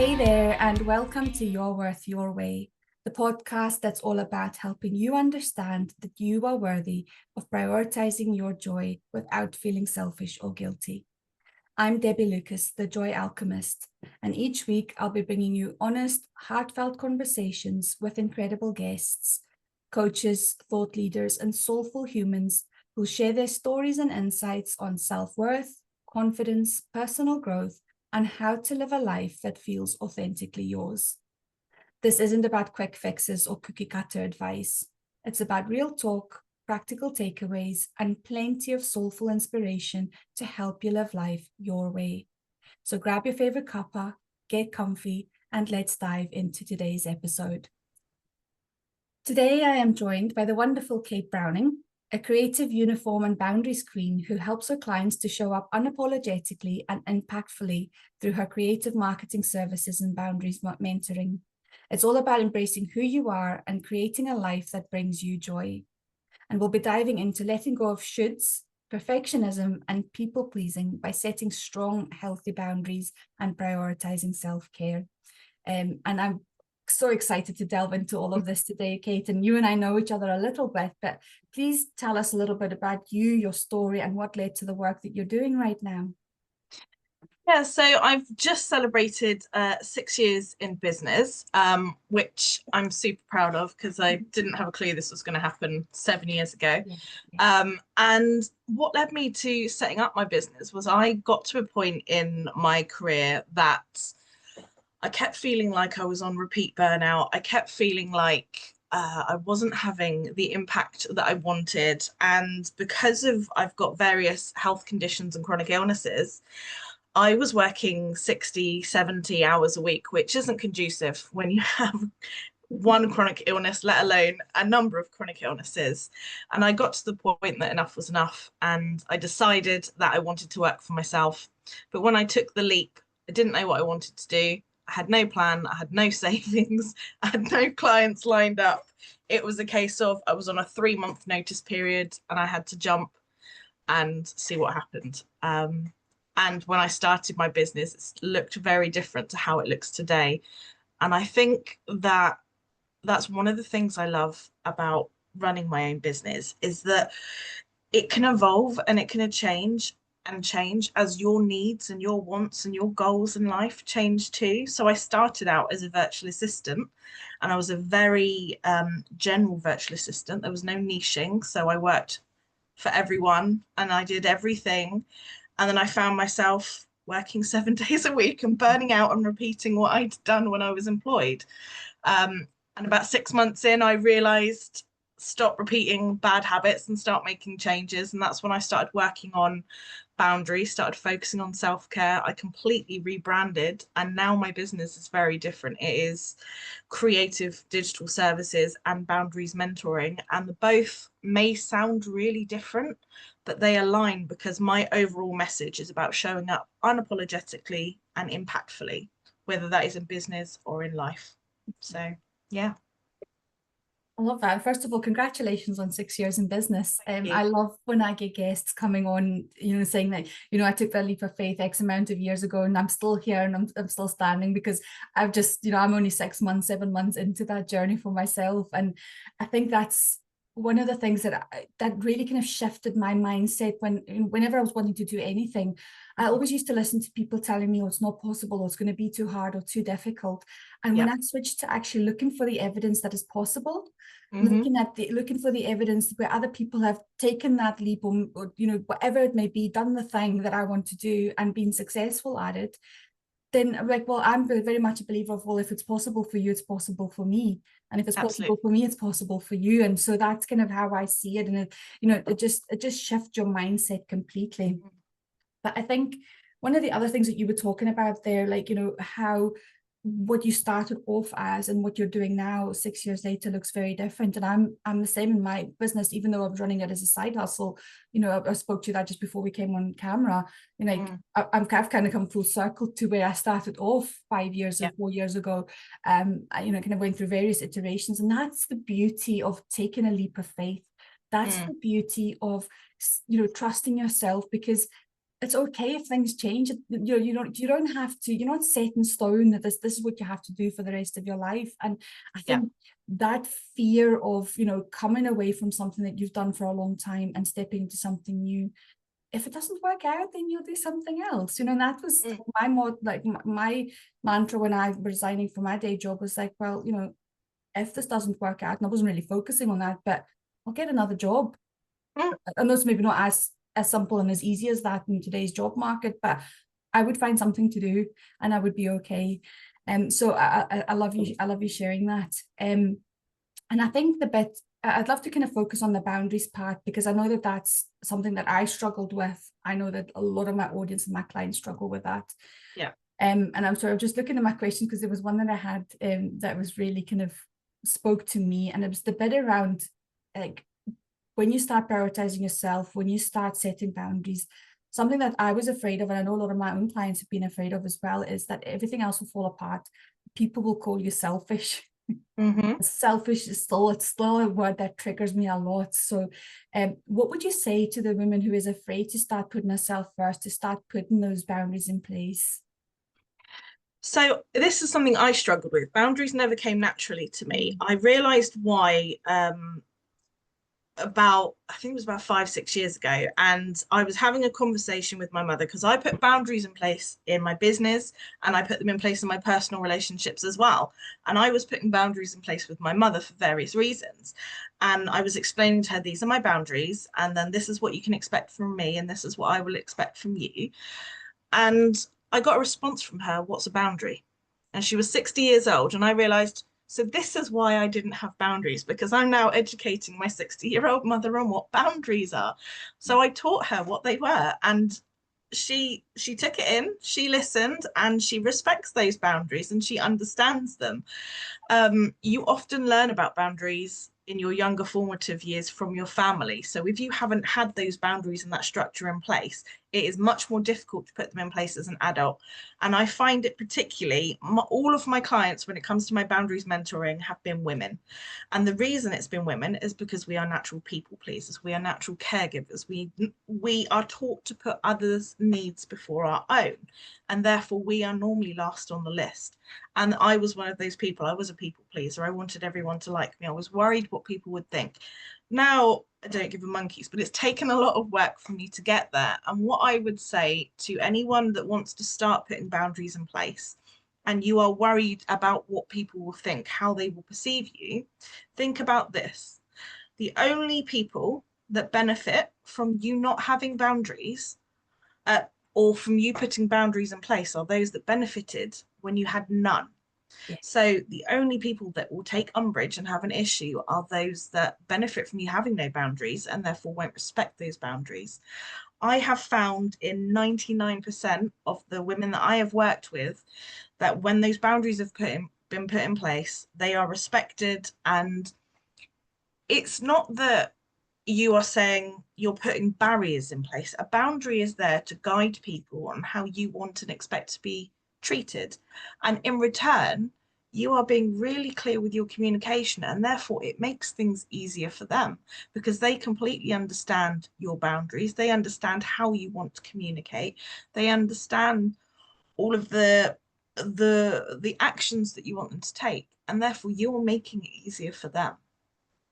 Hey there, and welcome to Your Worth Your Way, the podcast that's all about helping you understand that you are worthy of prioritizing your joy without feeling selfish or guilty. I'm Debbie Lucas, the Joy Alchemist, and each week I'll be bringing you honest, heartfelt conversations with incredible guests, coaches, thought leaders, and soulful humans who'll share their stories and insights on self-worth, confidence, personal growth, and how to live a life that feels authentically yours. This isn't about quick fixes or cookie cutter advice. It's about real talk, practical takeaways, and plenty of soulful inspiration to help you live life your way. So grab your favorite cuppa, get comfy, and let's dive into today's episode. Today, I am joined by the wonderful Kate Browning, a creative uniform and boundaries queen who helps her clients to show up unapologetically and impactfully through her creative marketing services and boundaries mentoring. It's all about embracing who you are and creating a life that brings you joy. And we'll be diving into letting go of shoulds, perfectionism, and people pleasing by setting strong, healthy boundaries and prioritizing self-care. And I'm so excited to delve into all of this today, Kate. And you and I know each other a little bit, but please tell us a little bit about you, your story, and what led to the work that you're doing right now. Yeah, so I've just celebrated 6 years in business, which I'm super proud of because I didn't have a clue this was going to happen 7 years ago. And what led me to setting up my business was I got to a point in my career that I kept feeling like I was on repeat burnout. I kept feeling like I wasn't having the impact that I wanted. And because of I've got various health conditions and chronic illnesses, I was working 60, 70 hours a week, which isn't conducive when you have one chronic illness, let alone a number of chronic illnesses. And I got to the point that enough was enough. And I decided that I wanted to work for myself. But when I took the leap, I didn't know what I wanted to do. I had no plan. I had no savings. I had no clients lined up. It was a case of I was on a 3-month notice period and I had to jump and see what happened. And when I started my business, it looked very different to how it looks today. And I think that that's one of the things I love about running my own business is that it can evolve and it can change as your needs and your wants and your goals in life change too. So I started out as a virtual assistant and I was a very general virtual assistant. There was no niching. So I worked for everyone and I did everything. And then I found myself working 7 days a week and burning out and repeating what I'd done when I was employed. And about 6 months in, I realized stop repeating bad habits and start making changes. And that's when I started working on boundaries, started focusing on self-care. I completely rebranded. And now my business is very different. It is creative digital services and boundaries mentoring. And the both may sound really different, but they align because my overall message is about showing up unapologetically and impactfully, whether that is in business or in life. So, yeah. I love that. First of all, congratulations on 6 years in business. I love when I get guests coming on, saying that, I took that leap of faith X amount of years ago and I'm still here and I'm still standing because I've just, I'm only 6 months, 7 months into that journey for myself. And I think that's one of the things that really kind of shifted my mindset whenever I was wanting to do anything. I always used to listen to people telling me, oh, it's not possible, or it's going to be too hard or too difficult. And when I switched to actually looking for the evidence that is possible, looking for the evidence where other people have taken that leap or whatever it may be, done the thing that I want to do and been successful at it, then I'm like, well, I'm very much a believer of, well, if it's possible for you, it's possible for me. And if it's possible for me, it's possible for you. And so that's kind of how I see it. And it just shifts your mindset completely. But I think one of the other things that you were talking about there, like, how what you started off as and what you're doing now 6 years later looks very different. And I'm the same in my business, even though I'm running it as a side hustle. I spoke to you that just before we came on camera. I've kind of come full circle to where I started off 5 years or 4 years ago. Kind of went through various iterations, and that's the beauty of taking a leap of faith. That's the beauty of trusting yourself, because it's okay if things change. You don't have to, you're not set in stone that this is what you have to do for the rest of your life. And I think that fear of, coming away from something that you've done for a long time and stepping into something new, if it doesn't work out, then you'll do something else. And that was my mantra when I was resigning from my day job, was like, well, if this doesn't work out, and I wasn't really focusing on that, but I'll get another job. And that's maybe not as simple and as easy as that in today's job market, but I would find something to do and I would be okay. So I love you sharing that. And I think I'd love to kind of focus on the boundaries part, because I know that that's something that I struggled with. I know that a lot of my audience and my clients struggle with that. Yeah. And I'm sorry, I'm just looking at my questions, because there was one that I had that was really kind of spoke to me, and it was the bit around, like, when you start prioritizing yourself, when you start setting boundaries, something that I was afraid of, and I know a lot of my own clients have been afraid of as well, is that everything else will fall apart. People will call you selfish. Selfish is still a word that triggers me a lot. So what would you say to the woman who is afraid to start putting herself first, to start putting those boundaries in place? So this is something I struggled with. Boundaries never came naturally to me. I realized why I think it was about 5-6 years ago, and I was having a conversation with my mother, because I put boundaries in place in my business and I put them in place in my personal relationships as well. And I was putting boundaries in place with my mother for various reasons. And I was explaining to her, these are my boundaries, and then this is what you can expect from me, and this is what I will expect from you. And I got a response from her, what's a boundary? And she was 60 years old, and I realized, so this is why I didn't have boundaries, because I'm now educating my 60-year-old mother on what boundaries are. So I taught her what they were, and she took it in, she listened, and she respects those boundaries and she understands them. You often learn about boundaries in your younger formative years from your family. So if you haven't had those boundaries and that structure in place, it is much more difficult to put them in place as an adult. And I find it particularly, all of my clients, when it comes to my boundaries mentoring, have been women. And the reason it's been women is because we are natural people pleasers. We are natural caregivers. We are taught to put others' needs before our own. And therefore we are normally last on the list. And I was one of those people. I was a people pleaser. I wanted everyone to like me. I was worried what people would think. Now, I don't give a monkeys, but it's taken a lot of work for me to get there. And what I would say to anyone that wants to start putting boundaries in place, and you are worried about what people will think, how they will perceive you, think about this. The only people that benefit from you not having boundaries, or from you putting boundaries in place, are those that benefited when you had none. Yeah. So the only people that will take umbrage and have an issue are those that benefit from you having no boundaries and therefore won't respect those boundaries. I have found in 99% of the women that I have worked with that when those boundaries have been put in place, they are respected. And it's not that you are saying you're putting barriers in place. A boundary is there to guide people on how you want and expect to be treated. And in return, you are being really clear with your communication, and therefore it makes things easier for them because they completely understand your boundaries. They understand how you want to communicate. They understand all of the actions that you want them to take, and therefore you're making it easier for them.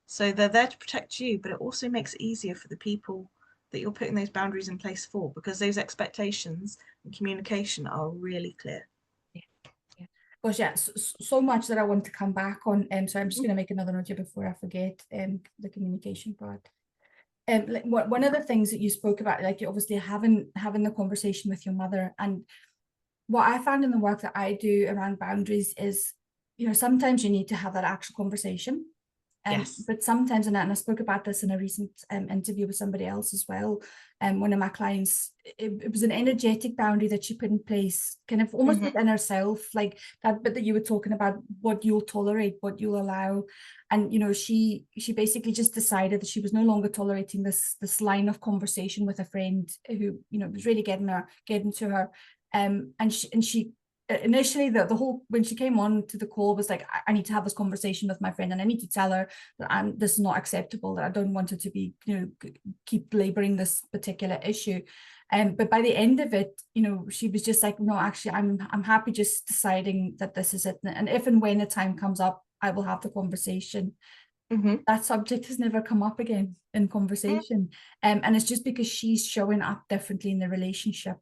So they're there to protect you, but it also makes it easier for the people that you're putting those boundaries in place for, because those expectations and communication are really clear. Yeah. Gosh, yeah, so much that I want to come back on. So I'm just going to make another note here before I forget the communication part. Like one of the things that you spoke about, like, you obviously having the conversation with your mother, and what I found in the work that I do around boundaries is, sometimes you need to have that actual conversation. Yes. But sometimes, and I spoke about this in a recent interview with somebody else as well, one of my clients, it was an energetic boundary that she put in place, kind of almost within herself, like that bit that you were talking about, what you'll tolerate, what you'll allow. And she basically just decided that she was no longer tolerating this line of conversation with a friend who was really getting to her. And she initially, the whole, when she came on to the call, was like, I need to have this conversation with my friend, and I need to tell her that this is not acceptable, that I don't want her to be keep laboring this particular issue. But by the end of it, you know, she was just like, no, actually, I'm happy just deciding that this is it. And if and when the time comes up, I will have the conversation. That subject has never come up again in conversation. And it's just because she's showing up differently in the relationship.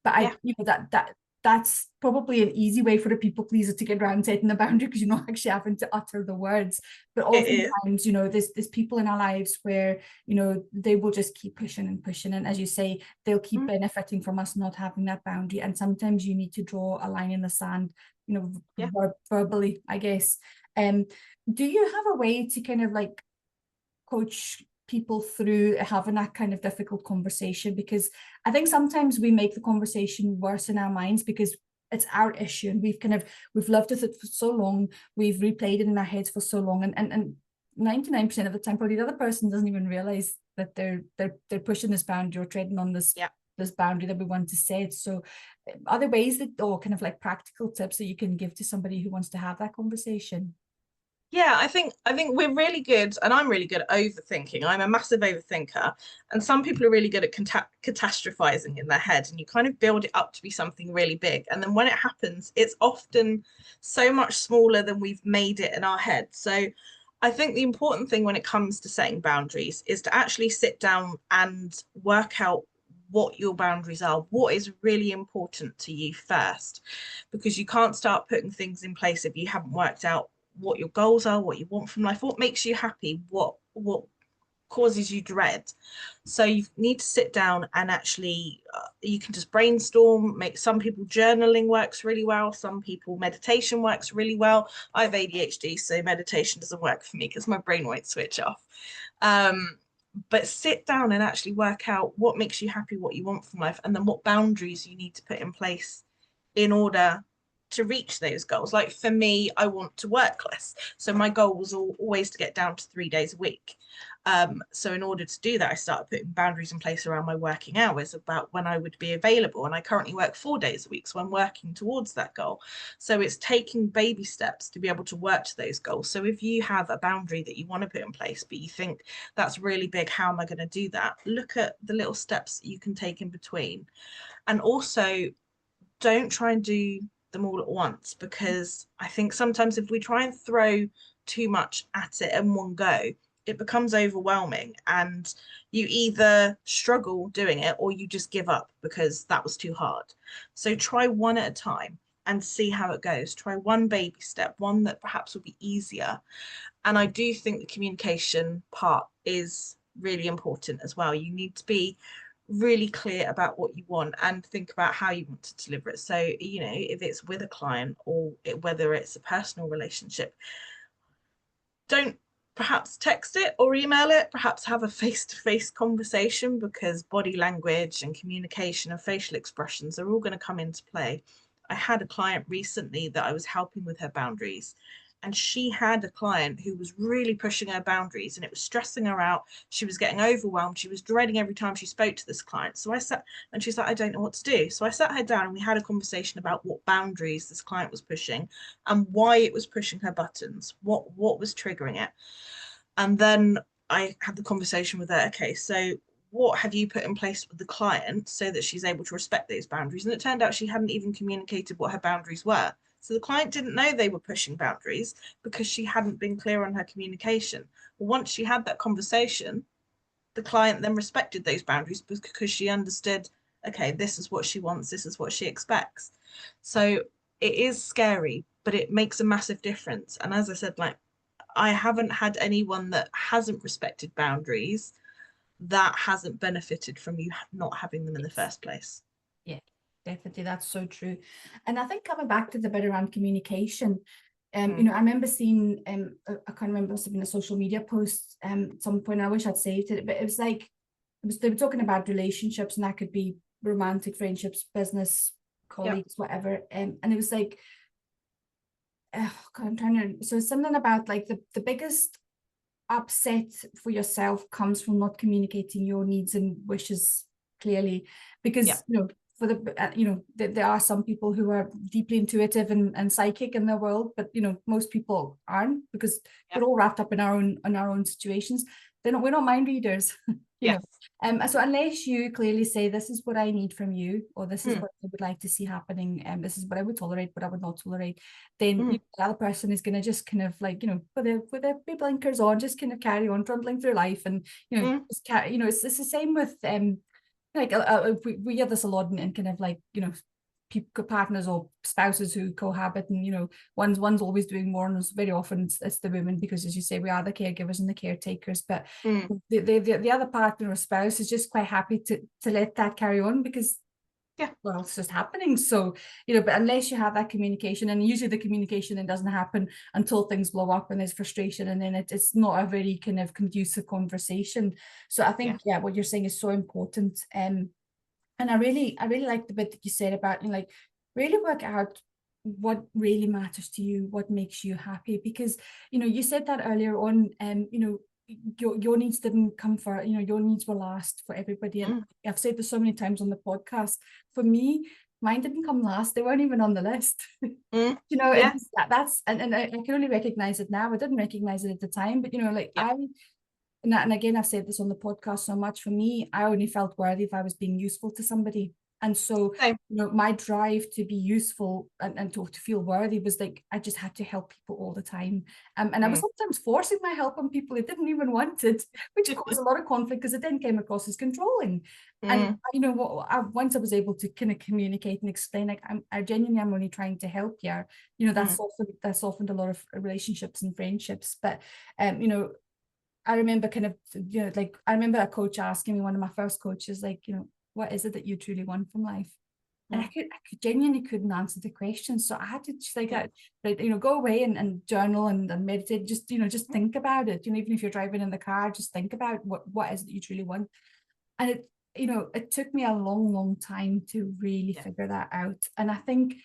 But you know, that's probably an easy way for a people pleaser to get around setting the boundary, because you're not actually having to utter the words. But oftentimes, you know, there's people in our lives where, you know, they will just keep pushing and pushing. And as you say, they'll keep benefiting from us not having that boundary. And sometimes you need to draw a line in the sand, you know, verbally, I guess. Do you have a way to kind of like coach people through having that kind of difficult conversation? Because I think sometimes we make the conversation worse in our minds because it's our issue, and we've lived with it for so long, we've replayed it in our heads for so long, and 99% of the time probably the other person doesn't even realize that they're pushing this boundary or treading on this this boundary that we want to set. So are there ways that, or kind of like practical tips that you can give to somebody who wants to have that conversation? Yeah, I think we're really good, and I'm really good at overthinking. I'm a massive overthinker, and some people are really good at catastrophizing in their head, and you kind of build it up to be something really big, and then when it happens, it's often so much smaller than we've made it in our head. So I think the important thing when it comes to setting boundaries is to actually sit down and work out what your boundaries are, what is really important to you first, because you can't start putting things in place if you haven't worked out what your goals are, what you want from life, what makes you happy, what causes you dread. So you need to sit down and actually you can just brainstorm. Make some people journaling works really well, some people meditation works really well. I have ADHD, so meditation doesn't work for me because my brain won't switch off. But sit down and actually work out what makes you happy, what you want from life, and then what boundaries you need to put in place in order to reach those goals. Like for me, I want to work less. So my goal was always to get down to 3 days a week. So in order to do that, I started putting boundaries in place around my working hours, about when I would be available. And I currently work 4 days a week, so I'm working towards that goal. So it's taking baby steps to be able to work to those goals. So if you have a boundary that you want to put in place, but you think that's really big, how am I going to do that? Look at the little steps that you can take in between. And also, don't try and do them all at once, because I think sometimes if we try and throw too much at it in one go, it becomes overwhelming, and you either struggle doing it or you just give up because that was too hard. So try one at a time and see how it goes. Try one baby step, one that perhaps will be easier. And I do think the communication part is really important as well. You need to be really clear about what you want and think about how you want to deliver it. So, you know, if it's with a client or whether it's a personal relationship, don't perhaps text it or email it, perhaps have a face-to-face conversation, because body language and communication and facial expressions are all going to come into play. I had a client recently that I was helping with her boundaries, and she had a client who was really pushing her boundaries, and it was stressing her out. She was getting overwhelmed. She was dreading every time she spoke to this client. So I sat, and she's like, I don't know what to do. So I sat her down and we had a conversation about what boundaries this client was pushing and why it was pushing her buttons, what was triggering it. And then I had the conversation with her. Okay, so what have you put in place with the client so that she's able to respect those boundaries? And it turned out she hadn't even communicated what her boundaries were. So the client didn't know they were pushing boundaries because she hadn't been clear on her communication. But once she had that conversation, the client then respected those boundaries because she understood, okay, this is what she wants, this is what she expects. So it is scary, but it makes a massive difference. And as I said, like, I haven't had anyone that hasn't respected boundaries that hasn't benefited from you not having them in the first place. Yeah, definitely. That's so true. And I think coming back to the bit around communication, you know, I remember seeing, I can't remember, it was a social media post at some point, I wish I'd saved it, but it was like, they were talking about relationships, and that could be romantic friendships, business, colleagues, whatever. And it was like, oh God, I'm trying to, so something about like the biggest upset for yourself comes from not communicating your needs and wishes clearly, because you know, for the you know, there are some people who are deeply intuitive and psychic in their world, but you know, most people aren't, because we're all wrapped up in our own situations. We're not mind readers. you know. Yes. So unless you clearly say, this is what I need from you, or this is Mm. what I would like to see happening, and this is what I would tolerate, but I would not tolerate, then Mm. the other person is going to just kind of like, with their big blinkers on, just kind of carry on trundling through life. And, Mm. just it's the same with, like, we hear this a lot in kind of like, people, partners or spouses who cohabit, and one's always doing more, and very often it's the women, because as you say, we are the caregivers and the caretakers, but Mm. the other partner or spouse is just quite happy to let that carry on, because Yeah. well, it's just happening. So but unless you have that communication, and usually the communication then doesn't happen until things blow up and there's frustration, and then it's not a very kind of conducive conversation. So I think what you're saying is so important. And I really like the bit that you said about, like, really work out what really matters to you, what makes you happy. Because, you said that earlier on, your needs didn't come for, your needs were last for everybody. And I've said this so many times on the podcast. For me, mine didn't come last. They weren't even on the list. Yeah. That's, and I can only recognize it now. I didn't recognize it at the time, but, like, Yeah. and again, I've said this on the podcast so much, for me, I only felt worthy if I was being useful to somebody. And so, Same. my drive to be useful and to feel worthy was like, I just had to help people all the time. And I was sometimes forcing my help on people who didn't even want it, which caused a lot of conflict, because it then came across as controlling. And once I was able to kind of communicate and explain, like, I genuinely am only trying to help you. That softened a lot of relationships and friendships. But I remember kind of, like, I remember a coach asking me, one of my first coaches, like, what is it that you truly want from life? And I genuinely couldn't answer the question. So I had to just like, go away and journal and meditate, just think about it. Even if you're driving in the car, just think about what is it that you truly want. And it took me a long time to really figure that out. And I think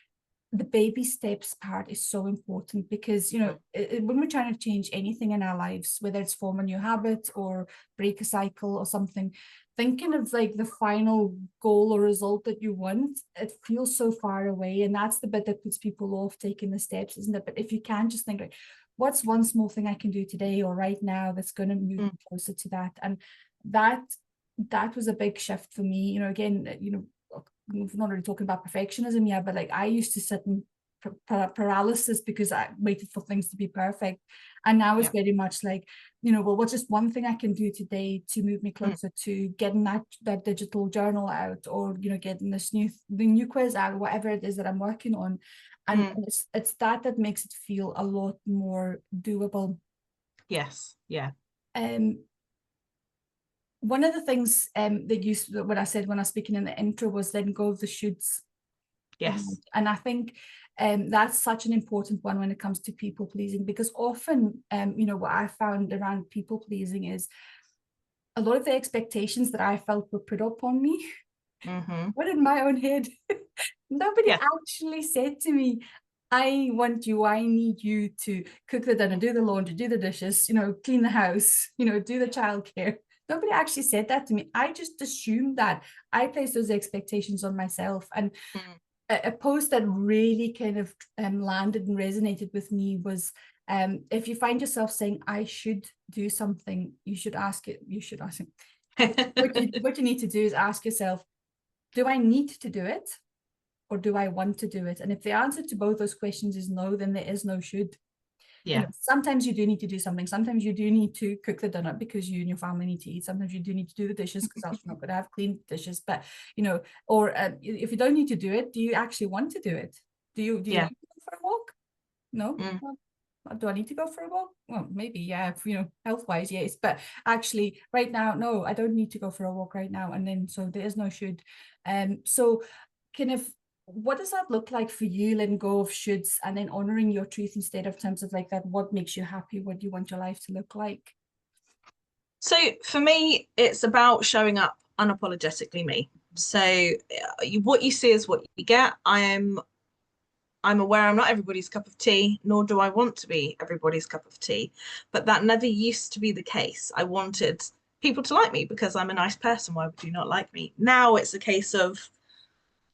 the baby steps part is so important, because when we're trying to change anything in our lives, whether it's form a new habit or break a cycle or something, thinking of like the final goal or result that you want, it feels so far away, and that's the bit that puts people off taking the steps, isn't it? But if you can just think, like, what's one small thing I can do today or right now that's going to move me closer to that? And that was a big shift for me. Again, we're not really talking about perfectionism yet, but like, I used to sit in paralysis because I waited for things to be perfect. And now it's very much like, well, what's just one thing I can do today to move me closer to getting that digital journal out, or getting the new quiz out, or whatever it is that I'm working on. And it's that makes it feel a lot more doable. Yes. Yeah. One of the things what I said when I was speaking in the intro was letting go of the shoulds. Yes. And I think that's such an important one when it comes to people pleasing, because often, what I found around people pleasing is a lot of the expectations that I felt were put up on me were in my own head. Nobody actually said to me, I want you, I need you to cook the dinner, do the laundry, do the dishes, clean the house, do the childcare. Nobody actually said that to me. I just assumed that. I placed those expectations on myself. And a post that really kind of landed and resonated with me was, if you find yourself saying, I should do something, you should ask it. What you need to do is ask yourself, do I need to do it? Or do I want to do it? And if the answer to both those questions is no, then there is no should. Sometimes you do need to do something. Sometimes you do need to cook the dinner because you and your family need to eat. Sometimes you do need to do the dishes because else you're not going to have clean dishes. But or if you don't need to do it, do you actually want to do it? Do you need to go for a walk? No. Well, do I need to go for a walk? Well, maybe, yeah, health wise, yes. But actually, right now, no, I don't need to go for a walk right now. And then so there is no should. So kind of, what does that look like for you, letting go of shoulds and then honoring your truth instead of terms of like that? What makes you happy? What do you want your life to look like? So for me, it's about showing up unapologetically me. So what you see is what you get. I'm aware I'm not everybody's cup of tea, nor do I want to be everybody's cup of tea. But that never used to be the case. I wanted people to like me because I'm a nice person. Why would you not like me? Now it's a case of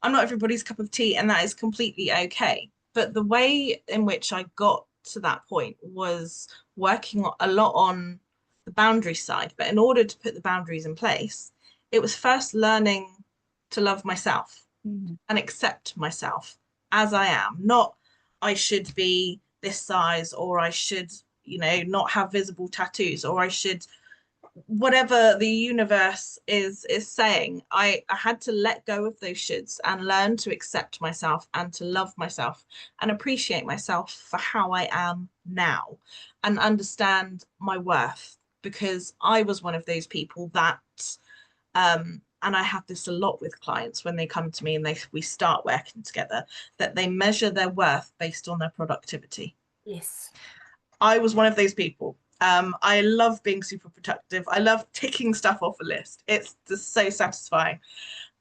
I'm not everybody's cup of tea, and that is completely okay. But the way in which I got to that point was working a lot on the boundary side. But in order to put the boundaries in place, it was first learning to love myself and accept myself as I am, not I should be this size, or I should, not have visible tattoos, or I should, whatever the universe is saying. I had to let go of those shoulds and learn to accept myself and to love myself and appreciate myself for how I am now and understand my worth, because I was one of those people that and I have this a lot with clients when they come to me and we start working together, that they measure their worth based on their productivity. Yes. I was one of those people. I love being super productive. I love ticking stuff off a list. It's just so satisfying.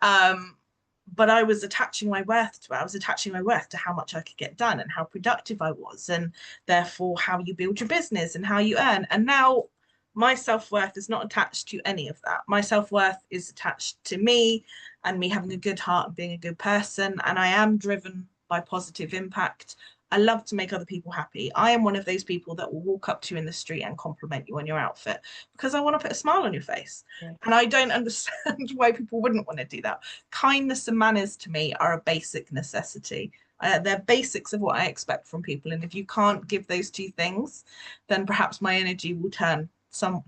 But I was attaching my worth to it. I was attaching my worth to how much I could get done and how productive I was, and therefore how you build your business and how you earn. And now my self-worth is not attached to any of that. My self-worth is attached to me and me having a good heart and being a good person. And I am driven by positive impact. I love to make other people happy. I am one of those people that will walk up to you in the street and compliment you on your outfit because I want to put a smile on your face. Yeah. And I don't understand why people wouldn't want to do that. Kindness and manners to me are a basic necessity. They're basics of what I expect from people. And if you can't give those two things, then perhaps my energy will turn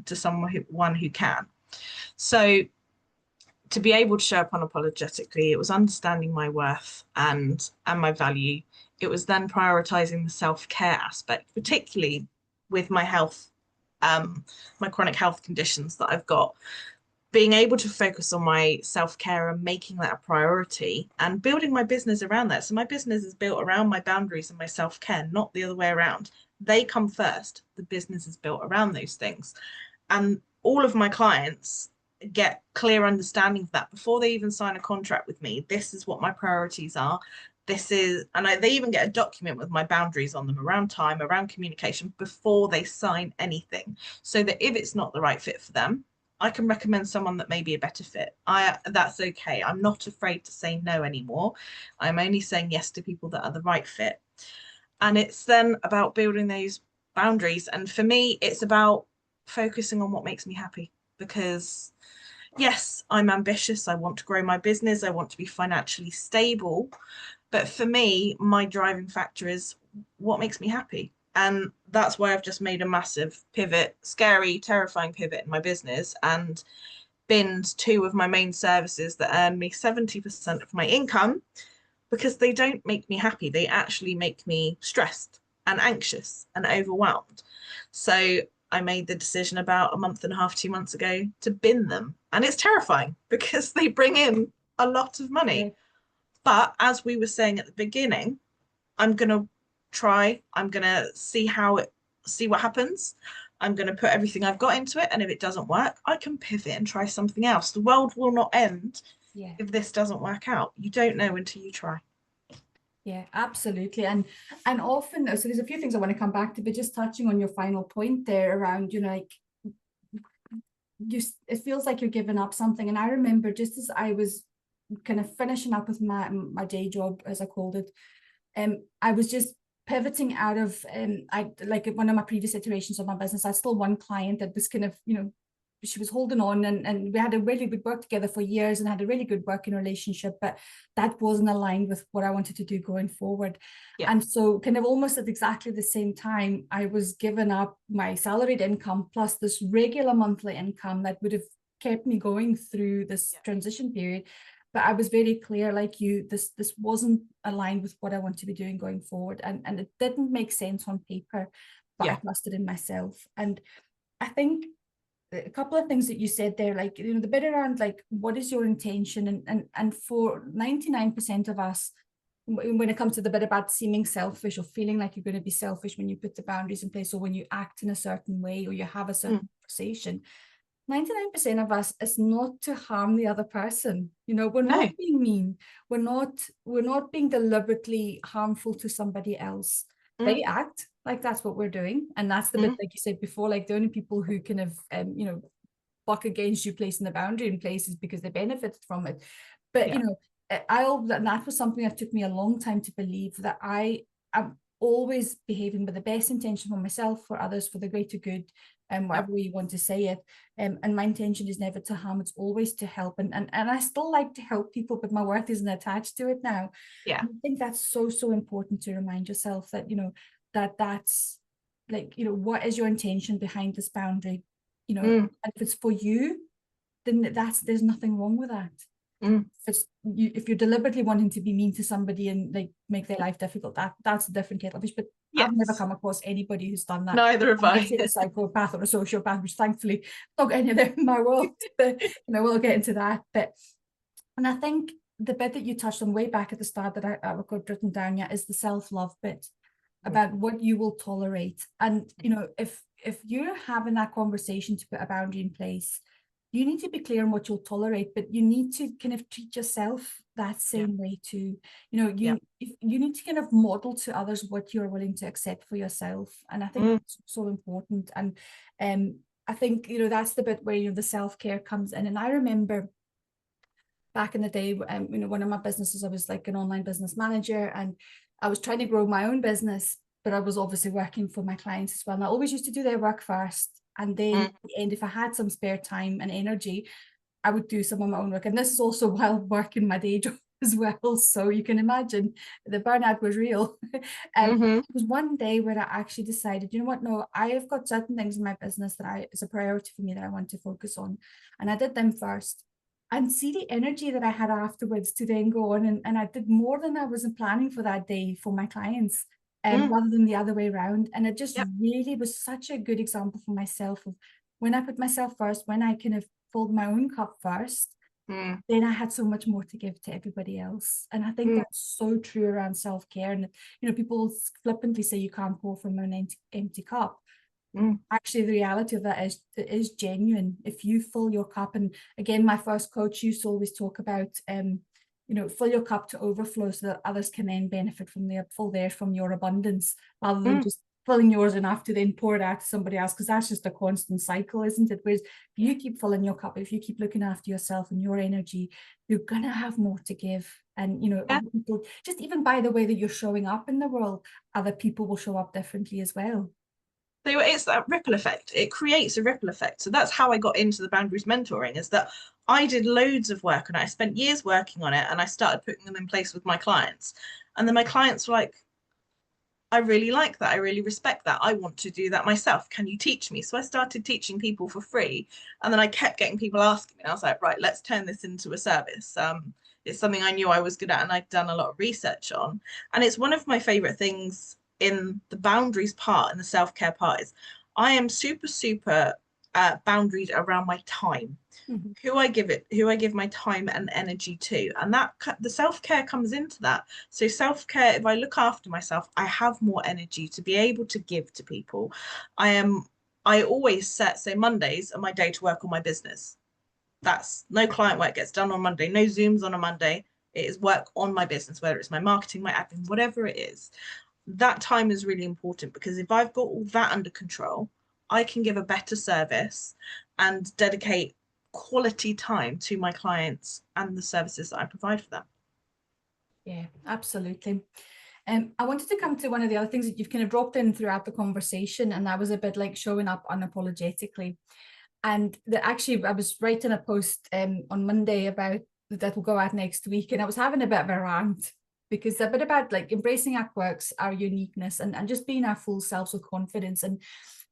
to someone who can. So to be able to show up unapologetically, it was understanding my worth and my value. It was then prioritizing the self-care aspect, particularly with my health, my chronic health conditions that I've got. Being able to focus on my self-care and making that a priority and building my business around that. So my business is built around my boundaries and my self-care, not the other way around. They come first. The business is built around those things. And all of my clients get clear understanding of that before they even sign a contract with me. This is what my priorities are. This is, and they even get a document with my boundaries on them around time, around communication, before they sign anything. So that if it's not the right fit for them, I can recommend someone that may be a better fit. That's okay. I'm not afraid to say no anymore. I'm only saying yes to people that are the right fit. And it's then about building those boundaries. And for me, it's about focusing on what makes me happy, because yes, I'm ambitious. I want to grow my business. I want to be financially stable. But for me, my driving factor is what makes me happy. And that's why I've just made a massive pivot, scary, terrifying pivot in my business, and binned two of my main services that earn me 70% of my income, because they don't make me happy. They actually make me stressed and anxious and overwhelmed. So I made the decision about a month and a half, 2 months ago, to bin them. And it's terrifying because they bring in a lot of money. Yeah. But as we were saying at the beginning, I'm going to try. I'm going to see what happens. I'm going to put everything I've got into it. And if it doesn't work, I can pivot and try something else. The world will not end if this doesn't work out. You don't know until you try. Yeah, absolutely. And often, so there's a few things I want to come back to, but just touching on your final point there around, like, it feels like you're giving up something. And I remember just as I was kind of finishing up with my day job, as I called it, I was just pivoting out of, I like one of my previous iterations of my business. I had still one client that was kind of, she was holding on, and we had a really good work together for years and had a really good working relationship, but that wasn't aligned with what I wanted to do going forward. Yeah. And so kind of almost at exactly the same time, I was giving up my salaried income plus this regular monthly income that would have kept me going through this transition period. But I was very clear, like you, this wasn't aligned with what I want to be doing going forward. And it didn't make sense on paper, but I trusted in myself. And I think a couple of things that you said there, like, the bit around, like, what is your intention? And for 99% of us, when it comes to the bit about seeming selfish or feeling like you're going to be selfish when you put the boundaries in place, or when you act in a certain way, or you have a certain conversation, 99% of us is not to harm the other person. We're not being mean. We're not being deliberately harmful to somebody else. They act like that's what we're doing. And that's the bit, like you said before, like the only people who kind of, buck against you placing the boundary in place is because they benefited from it. But, that was something that took me a long time to believe, that I'm always behaving with the best intention for myself, for others, for the greater good. and whatever way you want to say it. And my intention is never to harm, it's always to help. And I still like to help people, but my worth isn't attached to it now. Yeah. And I think that's so important to remind yourself that, that's like, what is your intention behind this boundary? And if it's for you, then there's nothing wrong with that. If you're deliberately wanting to be mean to somebody and like make their life difficult, that's a different kettle of fish. But yes. I've never come across anybody who's done that. Neither have I. A psychopath or a sociopath, which thankfully not any of them in my world. But we'll get into that. And I think the bit that you touched on way back at the start that I've got written down yet is the self-love bit, about what you will tolerate. And if you're having that conversation to put a boundary in place, you need to be clear on what you'll tolerate, but you need to kind of treat yourself that same way too. You need to kind of model to others what you're willing to accept for yourself. And I think that's so important. And I think, that's the bit where, the self-care comes in. And I remember back in the day, one of my businesses, I was like an online business manager, and I was trying to grow my own business, but I was obviously working for my clients as well. And I always used to do their work first. And then at the end, if I had some spare time and energy, I would do some of my own work. And this is also while working my day job as well. So you can imagine the burnout was real. It was one day where I actually decided, you know what, no, I have got certain things in my business that is a priority for me that I want to focus on. And I did them first. And see the energy that I had afterwards to then go on and I did more than I wasn't planning for that day for my clients. Rather than the other way around. And it just really was such a good example for myself of when I put myself first, when I kind of filled my own cup first, then I had so much more to give to everybody else. And I think that's so true around self-care. And, people flippantly say you can't pour from an empty cup. Actually, the reality of that is genuine. If you fill your cup, and again, my first coach used to always talk about, fill your cup to overflow so that others can then benefit from from your abundance, rather than just filling yours enough to then pour it out to somebody else, because that's just a constant cycle, isn't it? Whereas if you keep filling your cup, if you keep looking after yourself and your energy, you're gonna have more to give. And people, just even by the way that you're showing up in the world, other people will show up differently as well. So it's that ripple effect. It creates a ripple effect. So that's how I got into the boundaries mentoring, is that I did loads of work and I spent years working on it, and I started putting them in place with my clients. And then my clients were like, I really like that. I really respect that. I want to do that myself. Can you teach me? So I started teaching people for free. And then I kept getting people asking me. And I was like, right, let's turn this into a service. It's something I knew I was good at and I'd done a lot of research on. And it's one of my favorite things in the boundaries part and the self-care part is I am super boundaried around my time, who I give my time and energy to, and that the self-care comes into that. So self-care, if I look after myself, I have more energy to be able to give to people. I always say Mondays are my day to work on my business. That's no client work gets done on Monday, no Zooms on a Monday. It is work on my business, whether it's my marketing, my admin, whatever it is. That time is really important, because if I've got all that under control, I can give a better service and dedicate quality time to my clients and the services that I provide for them. Yeah, absolutely. I wanted to come to one of the other things that you've kind of dropped in throughout the conversation, and that was a bit like showing up unapologetically. And actually, I was writing a post on Monday about that will go out next week, and I was having a bit of a rant, because a bit about like embracing our quirks, our uniqueness, and just being our full selves with confidence. And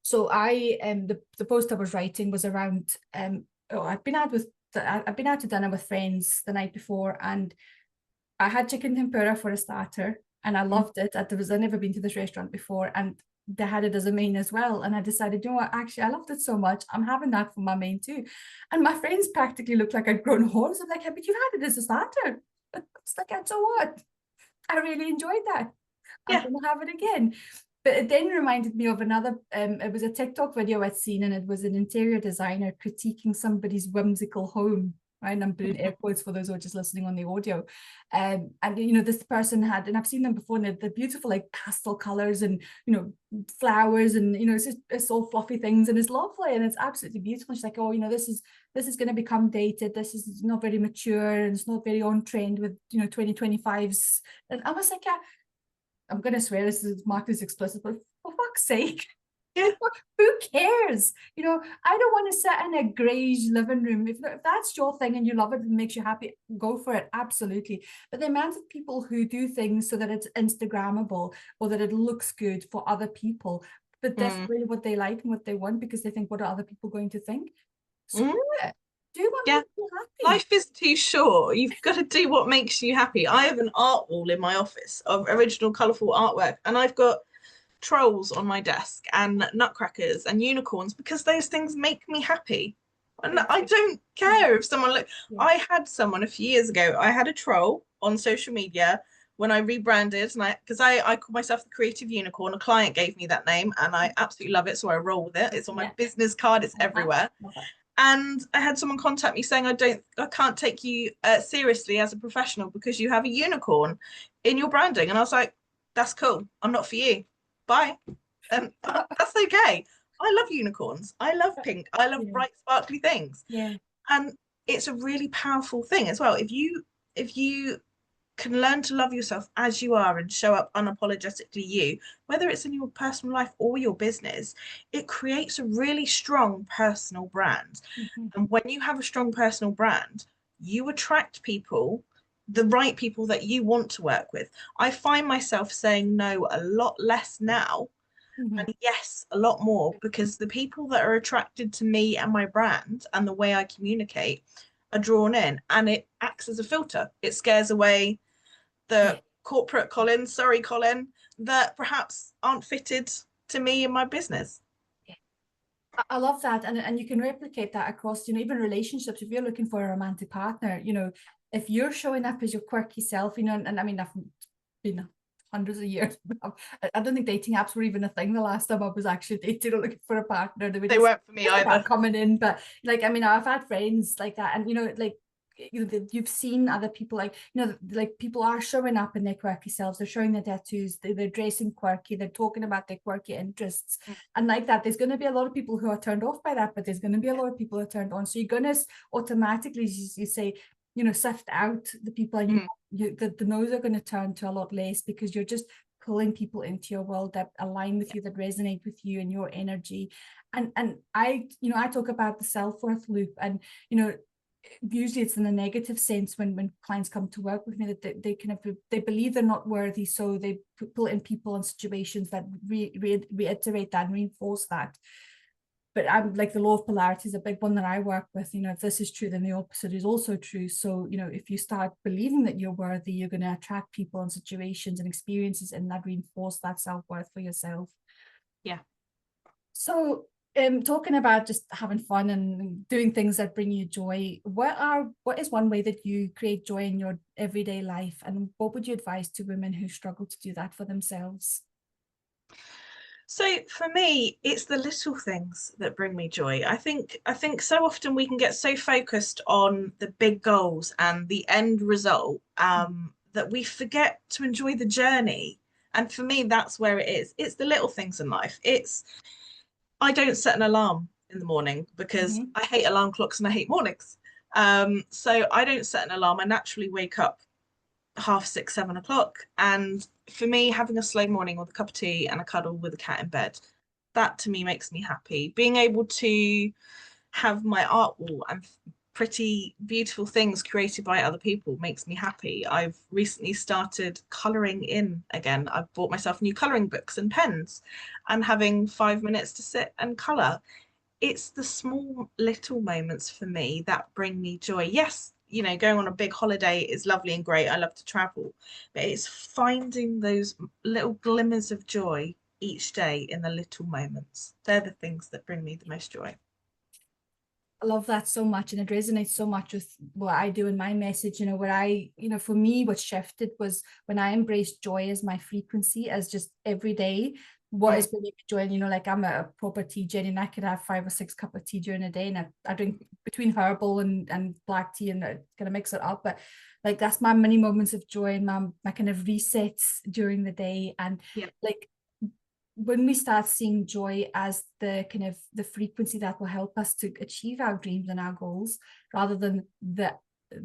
so the post I was writing was around I'd been out to dinner with friends the night before, and I had chicken tempura for a starter, and I loved it. I'd never been to this restaurant before, and they had it as a main as well. And I decided, you know what, actually, I loved it so much, I'm having that for my main too. And my friends practically looked like I'd grown horns. I'm like, yeah, but you had it as a starter. It's like, and so what? I really enjoyed that. I'm going to have it again. But it then reminded me of another, it was a TikTok video I'd seen, and it was an interior designer critiquing somebody's whimsical home, right? And I'm doing air quotes for those who are just listening on the audio. And, this person had, and I've seen them before, and they're beautiful, like pastel colors and, flowers, and, it's all fluffy things, and it's lovely, and it's absolutely beautiful. She's like, oh, this is going to become dated. This is not very mature, and it's not very on trend with, 2025s. And I was like, yeah, I'm going to swear this is marked as explicit, but for fuck's sake, Yeah. Who cares? You know, I don't want to sit in a greige living room. If that's your thing and you love it and makes you happy, go for it. Absolutely. But the amount of people who do things so that it's Instagrammable or that it looks good for other people, but that's really what they like and what they want because they think, what are other people going to think? Screw it. Do what Yeah. makes you happy. Life is too short. You've got to do what makes you happy. I have an art wall in my office of original colourful artwork, and I've got trolls on my desk and nutcrackers and unicorns because those things make me happy. And I don't care if someone look. I had someone a few years ago. I had a troll on social media when I rebranded, and I call myself the creative unicorn. A client gave me that name, and I absolutely love it, so I roll with it. It's on my business card. It's everywhere. And I had someone contact me saying, I can't take you seriously as a professional because you have a unicorn in your branding. And I was like, that's cool. I'm not for you. Bye. And that's okay. I love unicorns. I love pink. I love bright, sparkly things. Yeah. And it's a really powerful thing as well. If you can learn to love yourself as you are and show up unapologetically you, whether it's in your personal life or your business, it creates a really strong personal brand. And when you have a strong personal brand, you attract people, the right people that you want to work with. I find myself saying no a lot less now and yes a lot more because the people that are attracted to me and my brand and the way I communicate are drawn in, and it acts as a filter. It scares away the corporate Colin, sorry, Colin, that perhaps aren't fitted to me and my business. I love that. And you can replicate that across, you know, even relationships. If you're looking for a romantic partner, you know, if you're showing up as your quirky self, you know, and I mean, I've been hundreds of years. I don't think dating apps were even a thing the last time I was actually dating or looking for a partner. They weren't for me either. Coming in, but like, I mean, I've had friends like that, and you know, like, you know, you've seen other people, like, you know, like people are showing up in their quirky selves. They're showing their tattoos. They're dressing quirky. They're talking about their quirky interests, and like that, there's going to be a lot of people who are turned off by that, but there's going to be a lot of people who are turned on. So you're going to automatically, you say, you know, sift out the people, and the no's are going to turn to a lot less because you're just pulling people into your world that align with you, that resonate with you and your energy. And I, you know, I talk about the self-worth loop, and you know, usually it's in a negative sense when clients come to work with me, that they kind of, they believe they're not worthy, so they pull in people and situations that reiterate that and reinforce that. But I'm like, the law of polarity is a big one that I work with. You know, if this is true, then the opposite is also true. So, you know, if you start believing that you're worthy, you're going to attract people and situations and experiences, and that reinforce that self-worth for yourself. Yeah. So, talking about just having fun and doing things that bring you joy, what is one way that you create joy in your everyday life, and what would you advise to women who struggle to do that for themselves? So for me, it's the little things that bring me joy. I think so often we can get so focused on the big goals and the end result that we forget to enjoy the journey. And for me, that's where it is. It's the little things in life. I don't set an alarm in the morning because I hate alarm clocks and I hate mornings. So I don't set an alarm. I naturally wake up 6:30, 7 o'clock. And for me, having a slow morning with a cup of tea and a cuddle with a cat in bed, that to me makes me happy. Being able to have my art wall and pretty beautiful things created by other people makes me happy. I've recently started colouring in again. I've bought myself new colouring books and pens, and having 5 minutes to sit and colour. It's the small little moments for me that bring me joy. Yes, you know, going on a big holiday is lovely and great. I love to travel, but it's finding those little glimmers of joy each day in the little moments. They're the things that bring me the most joy. I love that so much, and it resonates so much with what I do in my message. You know, where I, you know, for me, what shifted was when I embraced joy as my frequency, as just every day. What is bringing me joy? And, you know, like, I'm a proper tea Jenny, and I could have 5 or 6 cups of tea during a day, and I drink between herbal and black tea, and I kind of mix it up. But like, that's my mini moments of joy and my kind of resets during the day. And like, when we start seeing joy as the kind of the frequency that will help us to achieve our dreams and our goals, rather than the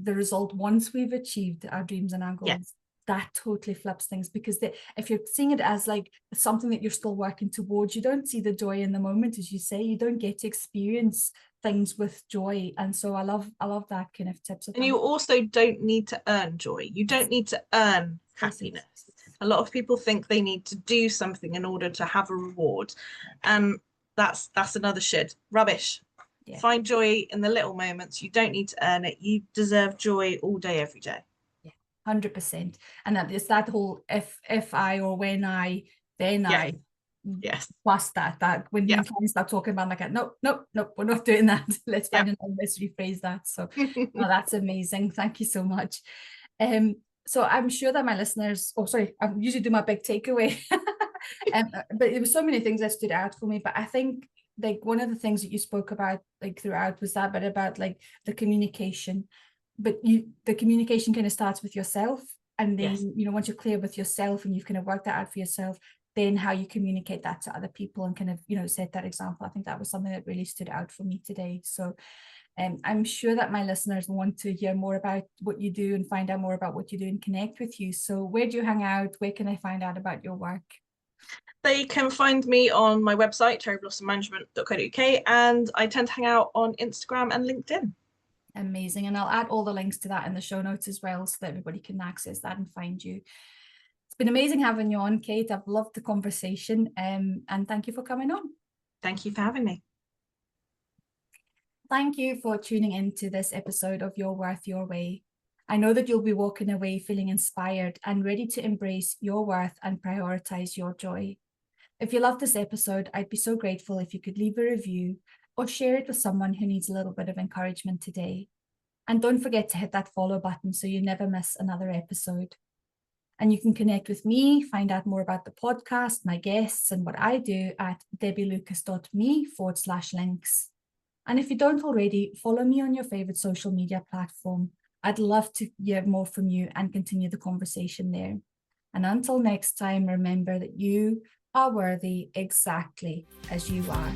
result once we've achieved our dreams and our goals, that totally flips things, because if you're seeing it as like something that you're still working towards, you don't see the joy in the moment, as you say. You don't get to experience things with joy. And so I love that kind of tips. And you also don't need to earn joy. You don't need to earn happiness. A lot of people think they need to do something in order to have a reward, and that's another shit. Rubbish. Yeah. Find joy in the little moments. You don't need to earn it. You deserve joy all day, every day. 100%. And that is that whole if I, or when I, then yeah. I. Yes. Plus that when you start talking about like, nope, we're not doing that. Let's find another, let's rephrase that. So that's amazing. Thank you so much. So I'm sure that my listeners, I usually do my big takeaway. But there were so many things that stood out for me. But I think like one of the things that you spoke about like throughout was that bit about like the communication. But the communication kind of starts with yourself. And then, once you're clear with yourself and you've kind of worked that out for yourself, then how you communicate that to other people and kind of, set that example. I think that was something that really stood out for me today. So I'm sure that my listeners want to hear more about what you do and find out more about what you do and connect with you. So where do you hang out? Where can I find out about your work? They can find me on my website, cherryblossomanagement.co.uk, and I tend to hang out on Instagram and LinkedIn. Amazing. And I'll add all the links to that in the show notes as well, so that everybody can access that and find you. It's been amazing having you on, Kate. I've loved the conversation, and thank you for coming on. Thank you for having me. Thank you for tuning in to this episode of Your Worth, Your Way. I know that you'll be walking away feeling inspired and ready to embrace your worth and prioritize your joy. If you love this episode, I'd be so grateful if you could leave a review or share it with someone who needs a little bit of encouragement today. And don't forget to hit that follow button so you never miss another episode. And you can connect with me, find out more about the podcast, my guests, and what I do at debbielucas.me/links. And if you don't already, follow me on your favorite social media platform. I'd love to hear more from you and continue the conversation there. And until next time, remember that you are worthy exactly as you are.